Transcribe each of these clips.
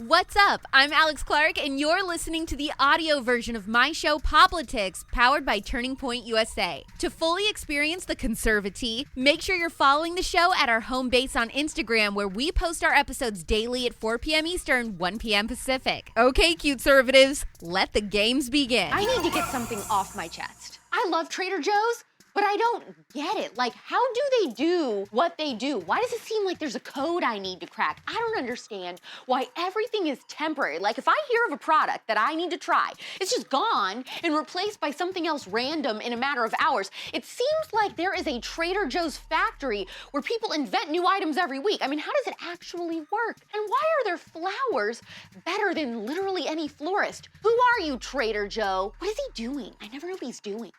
What's up? I'm Alex Clark, and you're listening to the audio version of my show, Politics, powered by Turning Point USA. To fully experience the conservative, make sure you're following the show at our home base on Instagram, where we post our episodes daily at 4 p.m. Eastern, 1 p.m. Pacific. Okay, cute conservatives, let the games begin. I need to get something off my chest. I love Trader Joe's, but I don't get it. Like, how do they do what they do? Why does it seem like there's a code I need to crack? I don't understand why everything is temporary. Like, if I hear of a product that I need to try, it's just gone and replaced by something else random in a matter of hours. It seems like there is a Trader Joe's factory where people invent new items every week. I mean, how does it actually work? And why are their flowers better than literally any florist? Who are you, Trader Joe? What is he doing? I never know what he's doing.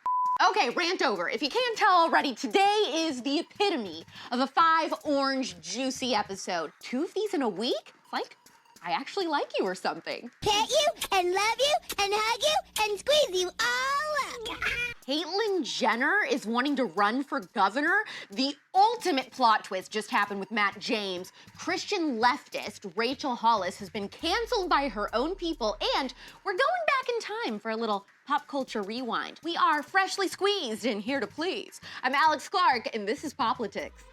Okay, rant over. If you can't tell already, today is the epitome of a 5 orange juicy episode. 2 of these in a week? Like, I actually like you or something. Pet you and love you and hug you and squeeze you all up. Caitlyn Jenner is wanting to run for governor. The ultimate plot twist just happened with Matt James. Christian leftist Rachel Hollis has been canceled by her own people, and we're going back in time for a little pop culture rewind. We are freshly squeezed and here to please. I'm Alex Clark, and this is Politics.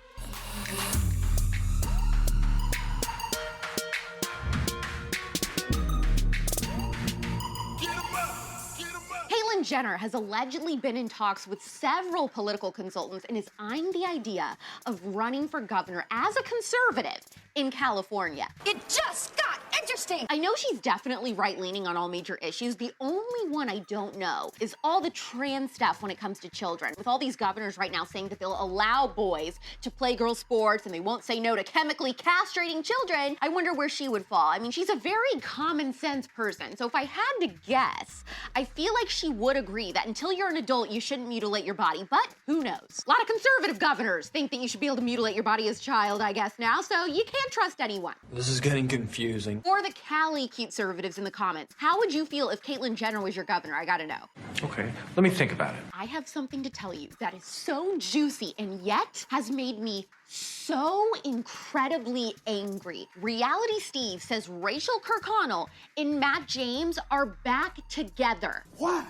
Caitlyn Jenner has allegedly been in talks with several political consultants and is eyeing the idea of running for governor as a conservative in California. It just got interesting. I know she's definitely right-leaning on all major issues. The only one I don't know is all the trans stuff when it comes to children. With all these governors right now saying that they'll allow boys to play girl sports and they won't say no to chemically castrating children, I wonder where she would fall. I mean, she's a very common sense person. So if I had to guess, I feel like she would agree that until you're an adult, you shouldn't mutilate your body, but who knows? A lot of conservative governors think that you should be able to mutilate your body as a child, I guess now, so you can't trust anyone. This is getting confusing. For the Cali conservatives in the comments, how would you feel if Caitlyn Jenner was your governor? I gotta know. Okay, let me think about it. I have something to tell you that is so juicy and yet has made me so incredibly angry. Reality Steve says Rachel Kirkconnell and Matt James are back together. What?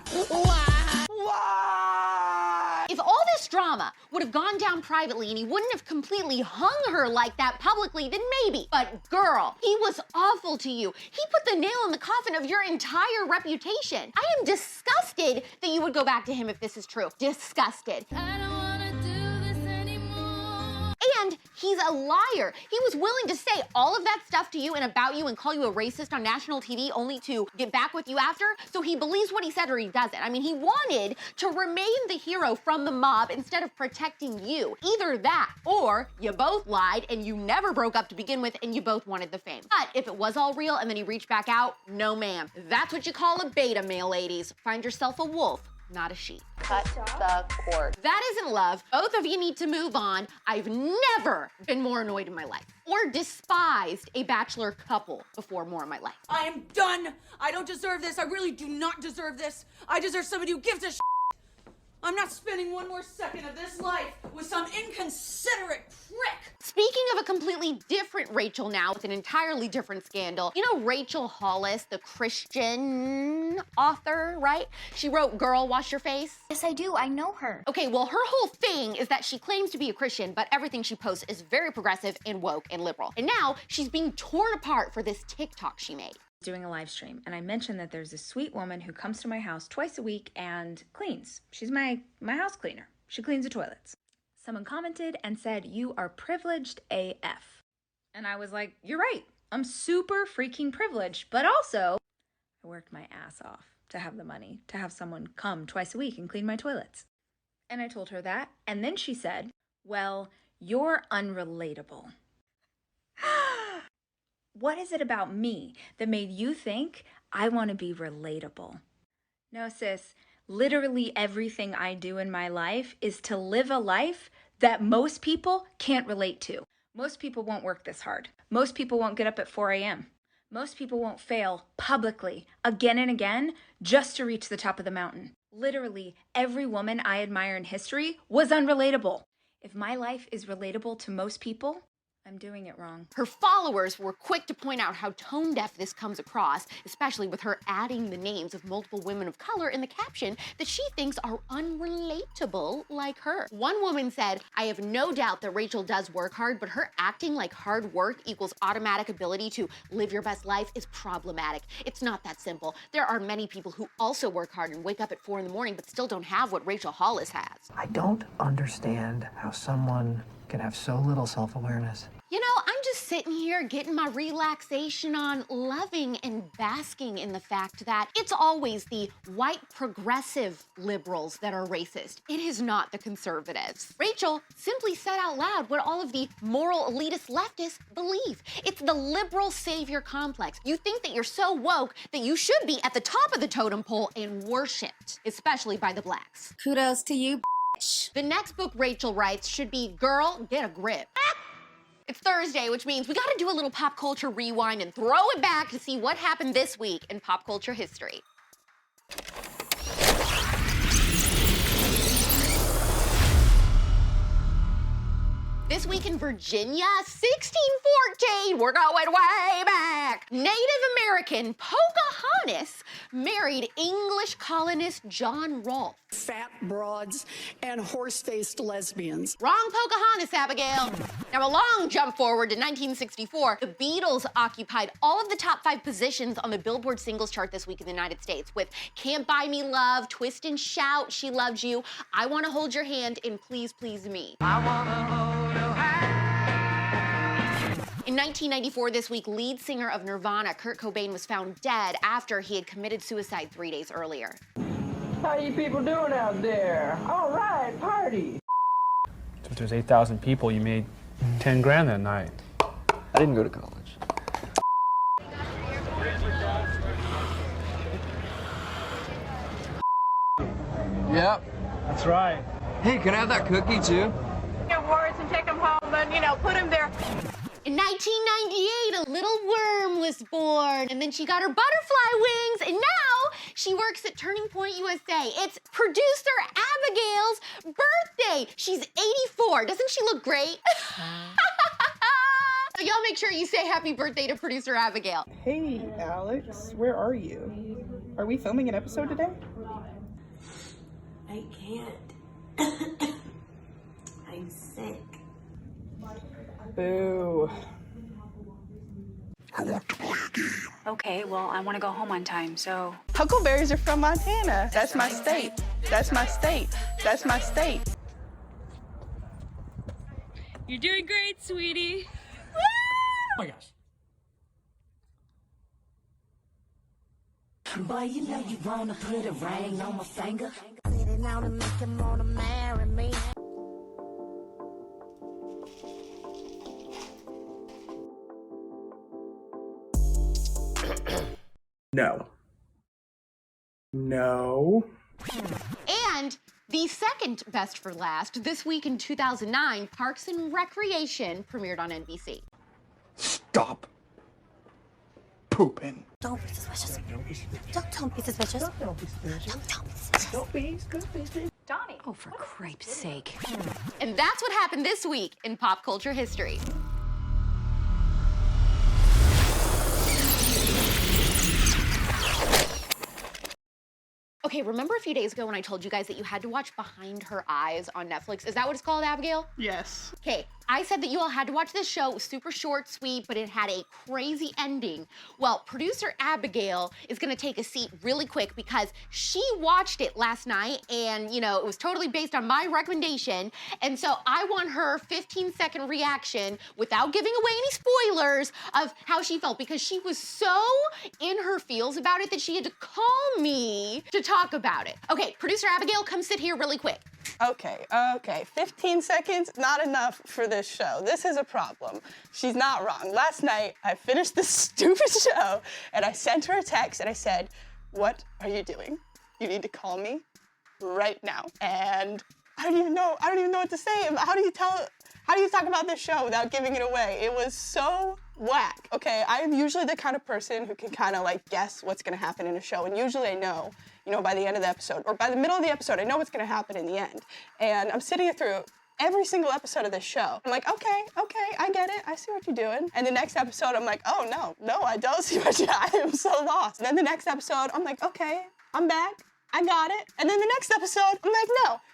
If all this drama would have gone down privately and he wouldn't have completely hung her like that publicly, then maybe. But girl, he was awful to you. He put the nail in the coffin of your entire reputation. I am disgusted that you would go back to him if this is true. Disgusted. I don't wanna do this anymore. And he's a liar. He was willing to say all of that stuff to you and about you and call you a racist on national TV only to get back with you after. So he believes what he said or he doesn't. I mean, he wanted to remain the hero from the mob instead of protecting you. Either that or you both lied and you never broke up to begin with and you both wanted the fame. But if it was all real and then he reached back out, no ma'am. That's what you call a beta male, ladies. Find yourself a wolf, not a sheep. Cut the cord. That isn't love. Both of you need to move on. I've never been more annoyed in my life or despised a bachelor couple before more in my life. I am done. I don't deserve this. I really do not deserve this. I deserve somebody who gives a shit. I'm not spending one more second of this life with some inconsiderate prick. Speaking of a completely different Rachel now with an entirely different scandal, you know Rachel Hollis, the Christian author, right? She wrote Girl, Wash Your Face. Yes, I do. I know her. Okay, well, her whole thing is that she claims to be a Christian, but everything she posts is very progressive and woke and liberal. And now she's being torn apart for this TikTok she made. Doing a live stream, and I mentioned that there's this sweet woman who comes to my house twice a week and cleans. She's my house cleaner. She cleans the toilets. Someone commented and said, "You are privileged AF." And I was like, you're right. I'm super freaking privileged, but also I worked my ass off to have the money to have someone come twice a week and clean my toilets. And I told her that, and then she said, "Well, you're unrelatable." What is it about me that made you think I want to be relatable? No, sis, literally everything I do in my life is to live a life that most people can't relate to. Most people won't work this hard. Most people won't get up at 4 a.m. Most people won't fail publicly again and again just to reach the top of the mountain. Literally every woman I admire in history was unrelatable. If my life is relatable to most people, I'm doing it wrong. Her followers were quick to point out how tone deaf this comes across, especially with her adding the names of multiple women of color in the caption that she thinks are unrelatable like her. One woman said, "I have no doubt that Rachel does work hard, but her acting like hard work equals automatic ability to live your best life is problematic. It's not that simple. There are many people who also work hard and wake up at 4 in the morning but still don't have what Rachel Hollis has." I don't understand how someone can have so little self-awareness. You know, I'm just sitting here getting my relaxation on, loving and basking in the fact that it's always the white progressive liberals that are racist. It is not the conservatives. Rachel simply said out loud what all of the moral elitist leftists believe. It's the liberal savior complex. You think that you're so woke that you should be at the top of the totem pole and worshipped, especially by the blacks. Kudos to you, bitch. The next book Rachel writes should be Girl, Get a Grip. It's Thursday, which means we gotta do a little pop culture rewind and throw it back to see what happened this week in pop culture history. This week in Virginia, 1614, we're going way back. Native American Pocahontas married English colonist John Rolfe. Fat broads and horse-faced lesbians. Wrong Pocahontas, Abigail. Now, a long jump forward to 1964, the Beatles occupied all of the top 5 positions on the Billboard singles chart this week in the United States with Can't Buy Me Love, Twist and Shout, She Loves You, I Wanna Hold Your Hand, and Please Please Me. I wanna hold your hand. In 1994, this week, lead singer of Nirvana, Kurt Cobain, was found dead after he had committed suicide 3 days earlier. How you people doing out there? All right, party. So if there's 8,000 people, you made 10 grand that night. I didn't go to college. Yep. That's right. Hey, can I have that cookie too? Awards and take them home and, put them there. In 1998, a little worm was born, and then she got her butterfly wings, and now she works at Turning Point USA. It's producer Abigail's birthday. She's 84. Doesn't she look great? So y'all make sure you say happy birthday to producer Abigail. Hey, Alex, where are you? Are we filming an episode today? I can't. I'm sick. Boo. I want to play a game. Okay, well, I want to go home on time, so... Huckleberries are from Montana. That's my state. That's my state. That's my state. You're doing great, sweetie. Oh my gosh. Boy, you know you wanna put a ring on my finger. Now to make him wanna marry me. No. No. And the second best for last, this week in 2009, Parks and Recreation premiered on NBC. Stop pooping. Don't be suspicious. Don't be suspicious. Don't be suspicious. Don't be suspicious. Donnie. Oh, for cripe's sake. And that's what happened this week in pop culture history. Okay, remember a few days ago when I told you guys that you had to watch Behind Her Eyes on Netflix? Is that what it's called, Abigail? Yes. Okay, I said that you all had to watch this show. It was super short, sweet, but it had a crazy ending. Well, producer Abigail is gonna take a seat really quick because she watched it last night and, it was totally based on my recommendation. And so I want her 15-second reaction without giving away any spoilers of how she felt because she was so in her feels about it that she had to call me to talk about it. Okay, producer Abigail, come sit here really quick. Okay. 15 seconds, not enough for this show. This is a problem. She's not wrong. Last night, I finished this stupid show, and I sent her a text, and I said, "What are you doing? You need to call me right now." And I don't even know what to say. How do you talk about this show without giving it away? It was so whack. Okay, I'm usually the kind of person who can kind of guess what's gonna happen in a show, and usually I know, by the end of the episode, or by the middle of the episode, I know what's gonna happen in the end. And I'm sitting through every single episode of this show. I'm like, okay, I get it. I see what you're doing. And the next episode, I'm like, oh, no, I don't see what you're I am so lost. And then the next episode, I'm like, okay, I'm back. I got it. And then the next episode, I'm like,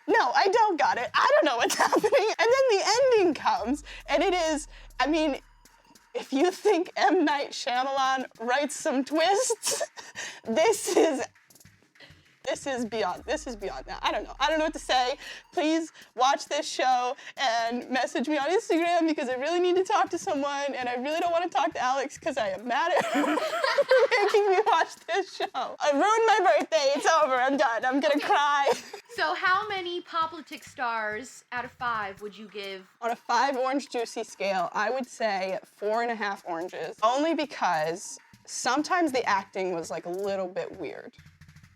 no, I don't got it. I don't know what's happening. And then the ending comes, and it is, I mean, if you think M. Night Shyamalan writes some twists, this is beyond that. I don't know what to say. Please watch this show and message me on Instagram because I really need to talk to someone and I really don't want to talk to Alex because I am mad at her for making me watch this show. I ruined my birthday. It's over. I'm done. I'm gonna cry. So how many Poplitics stars out of 5 would you give? On a 5 orange juicy scale, I would say 4.5 oranges. Only because sometimes the acting was like a little bit weird.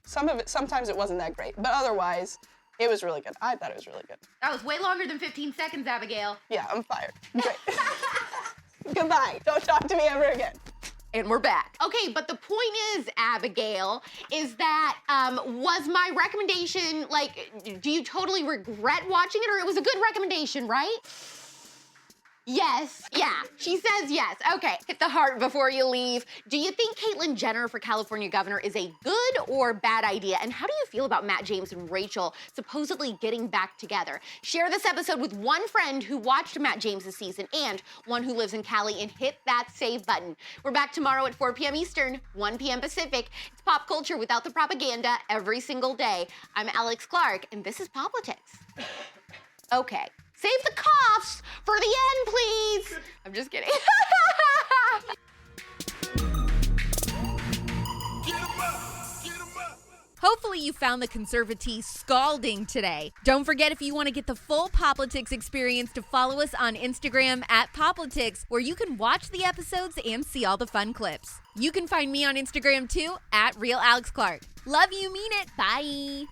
Sometimes it wasn't that great, but otherwise, it was really good. I thought it was really good. That was way longer than 15 seconds, Abigail. Yeah, I'm fired. Great. Goodbye. Don't talk to me ever again. And we're back. Okay, but the point is, Abigail, is that was my recommendation, like, do you totally regret watching it, or it was a good recommendation, right? Yes. Yeah. She says yes. Okay. Hit the heart before you leave. Do you think Caitlyn Jenner for California governor is a good or bad idea? And how do you feel about Matt James and Rachel supposedly getting back together? Share this episode with one friend who watched Matt James' season and one who lives in Cali and hit that save button. We're back tomorrow at 4 p.m. Eastern, 1 p.m. Pacific. It's pop culture without the propaganda every single day. I'm Alex Clark, and this is Poplitics. Okay. Save the coughs for the end, please. I'm just kidding. Hopefully you found the conservatee scalding today. Don't forget, if you want to get the full Poplitics experience, to follow us on Instagram at Poplitics, where you can watch the episodes and see all the fun clips. You can find me on Instagram too, at Real Alex Clark. Love you, mean it. Bye.